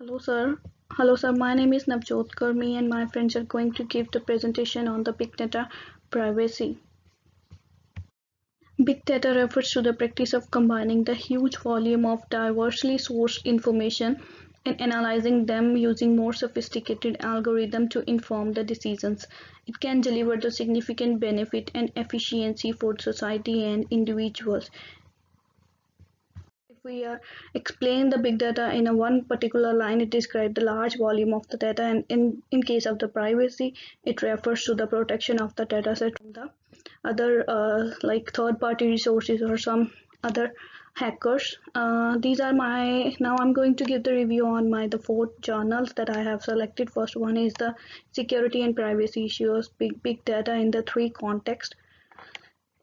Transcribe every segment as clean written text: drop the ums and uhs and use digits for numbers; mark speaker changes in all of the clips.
Speaker 1: Hello, sir. Hello, sir. My name is Navjot. Me and my friends are going to give the presentation on the big data privacy. Big data refers to the practice of combining the huge volume of diversely sourced information and analyzing them using more sophisticated algorithms to inform the decisions. It can deliver the significant benefit and efficiency for society and individuals. If we explain the big data in a one particular line, it describes the large volume of the data, and in case of the privacy, it refers to the protection of the data set from the other like third-party resources or some other hackers. These are my now I'm going to give the review on my the four journals that I have selected. First one is the security and privacy issues, big data in the three contexts.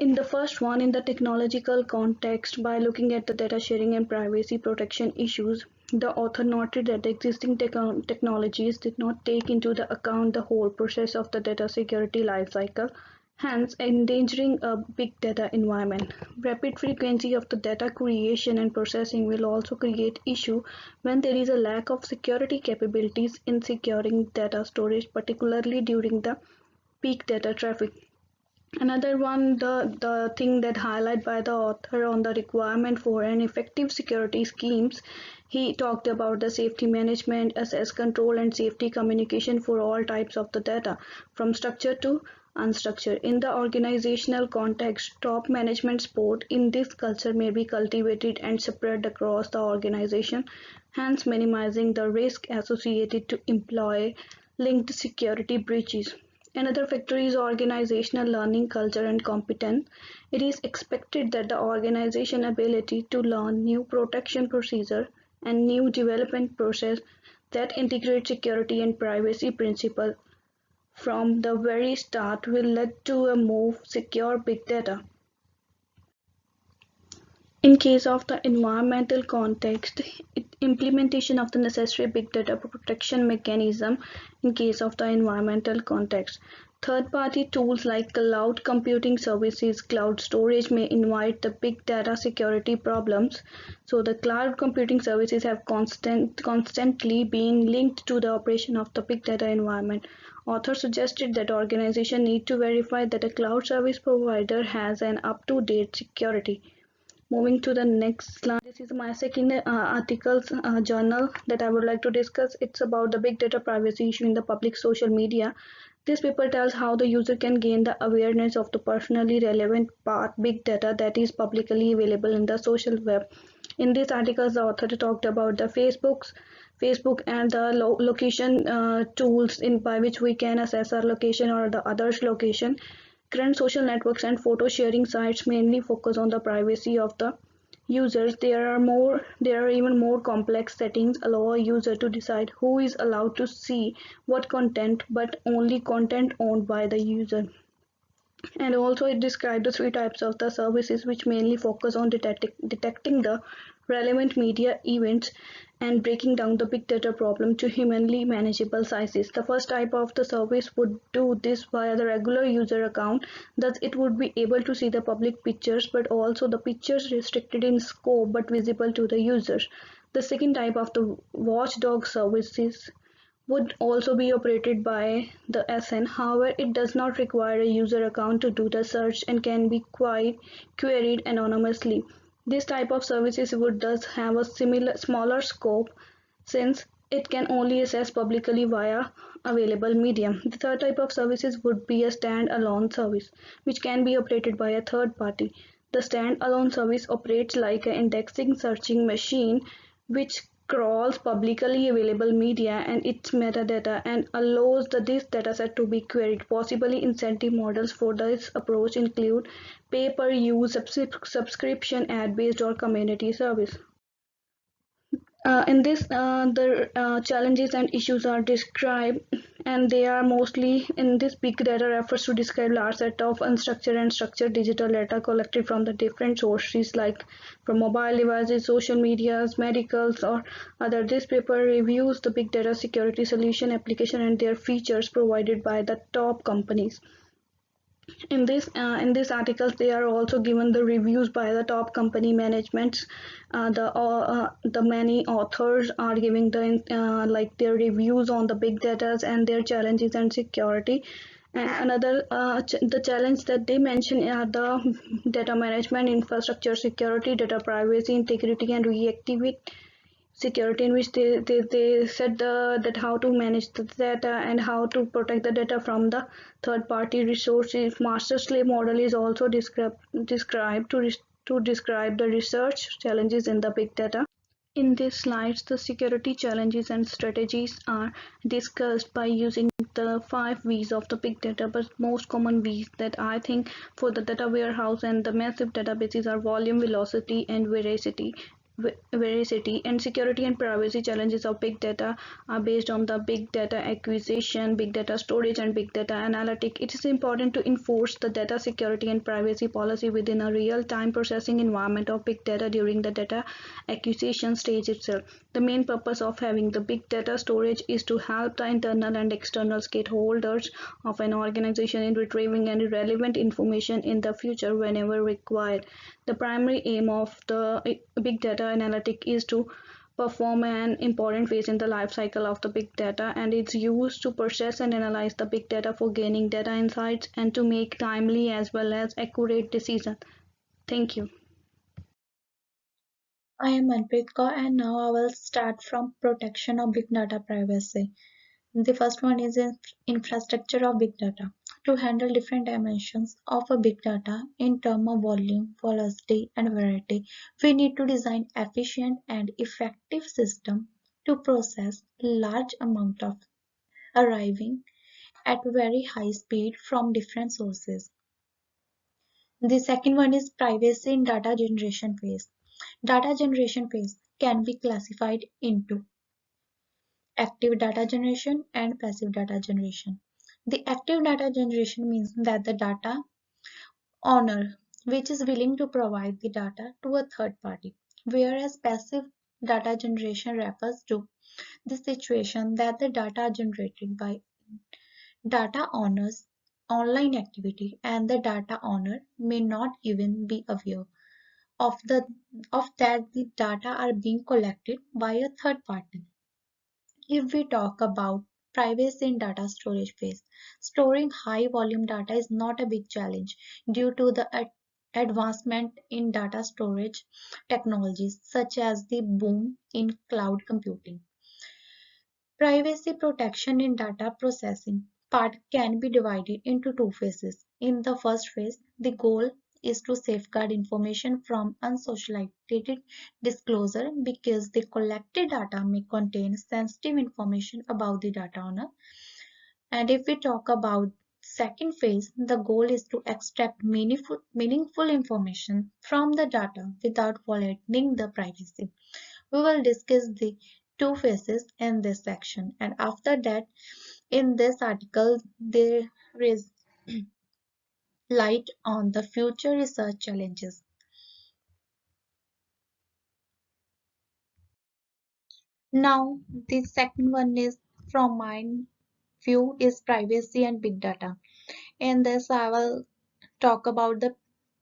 Speaker 1: In the first one, in the technological context, by looking at the data sharing and privacy protection issues, the author noted that existing technologies did not take into the account the whole process of the data security lifecycle, hence endangering a big data environment. Rapid frequency of the data creation and processing will also create issue when there is a lack of security capabilities in securing data storage, particularly during the peak data traffic. Another one, the thing that highlighted by the author on the requirement for an effective security schemes, he talked about the safety management, access control, and safety communication for all types of the data, from structured to unstructured. In the organizational context, top management support in this culture may be cultivated and spread across the organization, hence minimizing the risk associated to employee linked security breaches. Another factor is organizational learning culture and competence. It is expected that the organization ability to learn new protection procedure and new development process that integrate security and privacy principles from the very start will lead to a more secure big data. In case of the environmental context, implementation of the necessary big data protection mechanism in case of the environmental context. Third-party tools like cloud computing services, cloud storage may invite the big data security problems. So the cloud computing services have constantly been linked to the operation of the big data environment. Author suggested that organizations need to verify that a cloud service provider has an up-to-date security. Moving to the next slide, this is my second article's journal that I would like to discuss. It's about the big data privacy issue in the public social media. This paper tells how the user can gain the awareness of the personally relevant part big data that is publicly available in the social web. In this article, the author talked about the Facebook and the location tools in by which we can assess our location or the others' location. Current social networks and photo sharing sites mainly focus on the privacy of the users. There are even more complex settings allow a user to decide who is allowed to see what content, but only content owned by the user. And also it described the three types of the services which mainly focus on detecting the relevant media events and breaking down the big data problem to humanly manageable sizes. The first type of the service would do this via the regular user account, thus it would be able to see the public pictures, but also the pictures restricted in scope but visible to the users. The second type of the watchdog services would also be operated by the SN. However, it does not require a user account to do the search and can be queried anonymously. This type of services would thus have a smaller scope since it can only access publicly via available medium. The third type of services would be a stand-alone service, which can be operated by a third party. The stand-alone service operates like an indexing searching machine which crawls publicly available media and its metadata and allows this dataset to be queried. Possibly incentive models for this approach include pay-per-use subscription, ad-based, or community service. In this, the challenges and issues are described, and they are mostly in this big data refers to describe large set of unstructured and structured digital data collected from the different sources like from mobile devices, social medias, medicals, or other. This paper reviews the big data security solution application and their features provided by the top companies. In these articles, they are also given the reviews by the top company managements. The many authors are giving like their reviews on the big data and their challenges and security. And another the challenge that they mention are the data management, infrastructure security, data privacy, integrity, and reactivity security, in which they said that how to manage the data and how to protect the data from the third party resources. Master slave model is also described to describe the research challenges in the big data. In these slides, the security challenges and strategies are discussed by using the 5 V's of the big data, but most common V's that I think for the data warehouse and the massive databases are volume, velocity, and veracity. And security and privacy challenges of big data are based on the big data acquisition, big data storage, and big data analytic. It is important to enforce the data security and privacy policy within a real-time processing environment of big data during the data acquisition stage itself. The main purpose of having the big data storage is to help the internal and external stakeholders of an organization in retrieving any relevant information in the future whenever required. The primary aim of the big data analytic is to perform an important phase in the life cycle of the big data, and it's used to process and analyze the big data for gaining data insights and to make timely as well as accurate decisions. Thank you.
Speaker 2: I am MANPREET and now I will start from protection of big data privacy. The first one is infrastructure of big data. To handle different dimensions of a big data in terms of volume, velocity, and variety, we need to design efficient and effective system to process large amount of arriving at very high speed from different sources. The second one is privacy in data generation phase. Data generation phase can be classified into active data generation and passive data generation. The active data generation means that the data owner which is willing to provide the data to a third party, whereas passive data generation refers to the situation that the data are generated by data owners online activity and the data owner may not even be aware of the of that the data are being collected by a third party. If we talk about privacy in data storage phase, storing high volume data is not a big challenge due to the advancement in data storage technologies such as the boom in cloud computing. Privacy protection in data processing part can be divided into two phases. In the first phase, the goal is to safeguard information from unsocialized disclosure because the collected data may contain sensitive information about the data owner. And if we talk about second phase, the goal is to extract meaningful information from the data without violating the privacy. We will discuss the two phases in this section, and after that, in this article, there is light on the future research challenges. Now, the second one is from my view is privacy and big data. In this, I will talk about the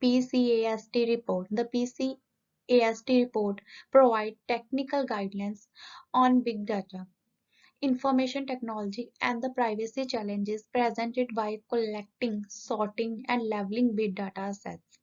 Speaker 2: PCAST report. The PCAST report provides technical guidelines on big data, information technology, and the privacy challenges presented by collecting, sorting, and labeling big data sets.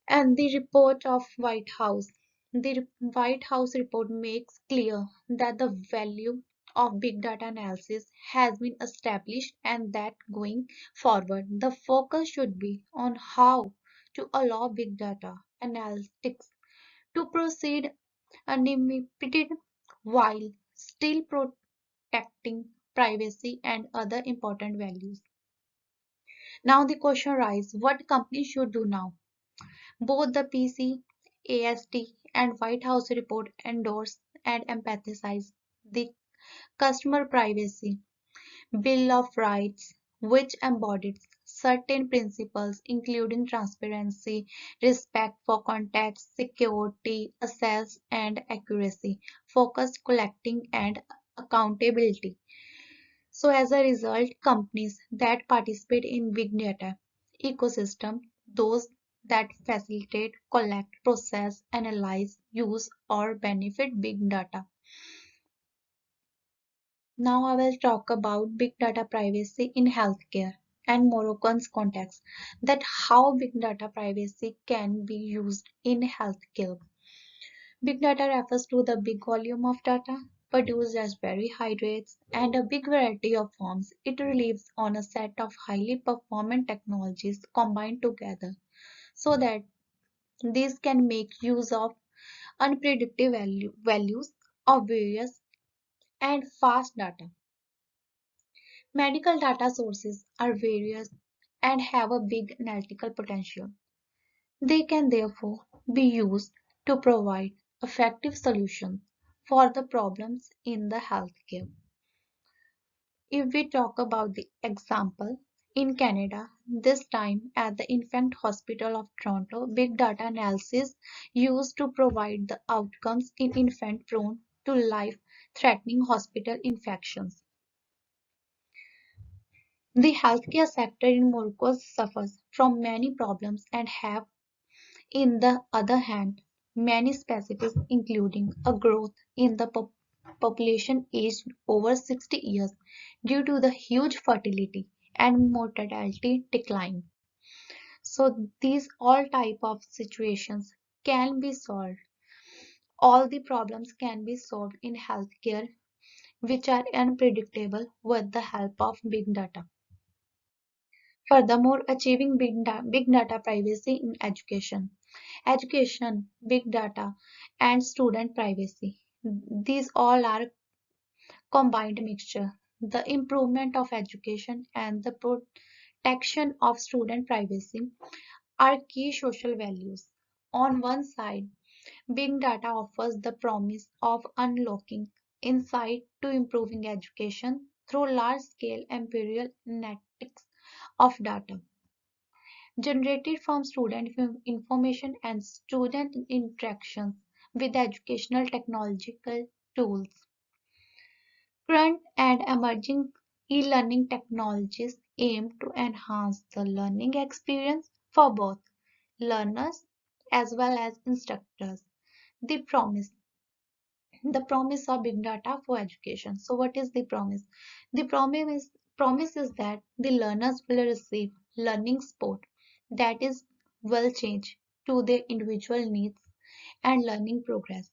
Speaker 2: And the report of White House. The White House report makes clear that the value of big data analysis has been established and that going forward, the focus should be on how to allow big data analytics to proceed unimpeded while still protecting privacy and other important values. Now the question arises, what companies should do now? Both the PC, AST, and White House report endorse and emphasize the Customer Privacy Bill of Rights, which embodies certain principles including transparency, respect for context, security, access, and accuracy, focused collecting, and accountability. So as a result, companies that participate in big data ecosystem, those that facilitate, collect, process, analyze, use, or benefit big data. Now I will talk about big data privacy in healthcare and Moroccan's context, that how big data privacy can be used in healthcare. Big data refers to the big volume of data produced at very high rates and a big variety of forms. It relies on a set of highly performant technologies combined together so that these can make use of unpredictable values of various and fast data. Medical data sources are various and have a big analytical potential. They can therefore be used to provide effective solutions for the problems in the healthcare. If we talk about the example, in Canada, this time at the Infant Hospital of Toronto, big data analysis used to provide the outcomes in infants prone to life-threatening hospital infections. The healthcare sector in Morocco suffers from many problems and have, in the other hand, many specifics including a growth in the population aged over 60 years due to the huge fertility and mortality decline. So these all type of situations can be solved. All the problems can be solved in healthcare which are unpredictable with the help of big data. Furthermore, achieving big data privacy in education. Education, big data, and student privacy. These all are combined mixture. The improvement of education and the protection of student privacy are key social values. On one side, big data offers the promise of unlocking insight to improving education through large-scale empirical analytics of data generated from student information and student interactions with educational technological tools. Current and emerging e-learning technologies aim to enhance the learning experience for both learners as well as instructors. The promise the promise of big data for education. So what is the promise? The promise is that the learners will receive learning support that is well changed to their individual needs and learning progress.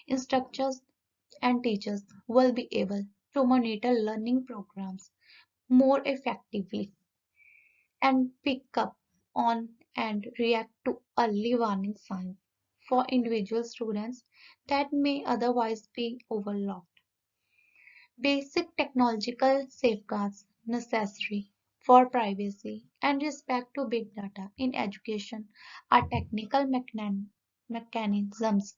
Speaker 2: Instructors and teachers will be able to monitor learning programs more effectively and pick up on and react to early warning signs for individual students that may otherwise be overlooked. Basic technological safeguards necessary for privacy and respect to big data in education are technical mechanisms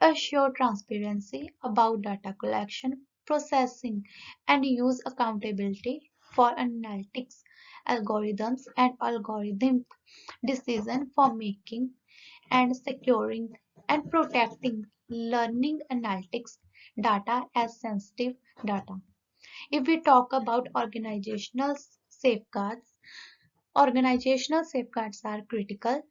Speaker 2: assure transparency about data collection, processing, and use accountability for analytics, algorithms, and algorithmic decision for making and securing and protecting learning analytics data as sensitive data. If we talk about organizational safeguards are critical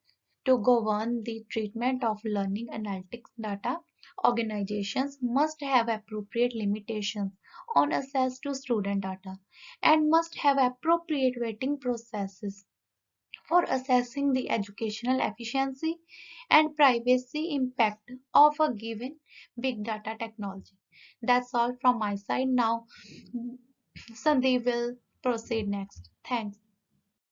Speaker 2: to govern the treatment of learning analytics data. Organizations must have appropriate limitations on access to student data and must have appropriate vetting processes for assessing the educational efficiency and privacy impact of a given big data technology. That's all from my side. Now, Sandeep will proceed next. Thanks.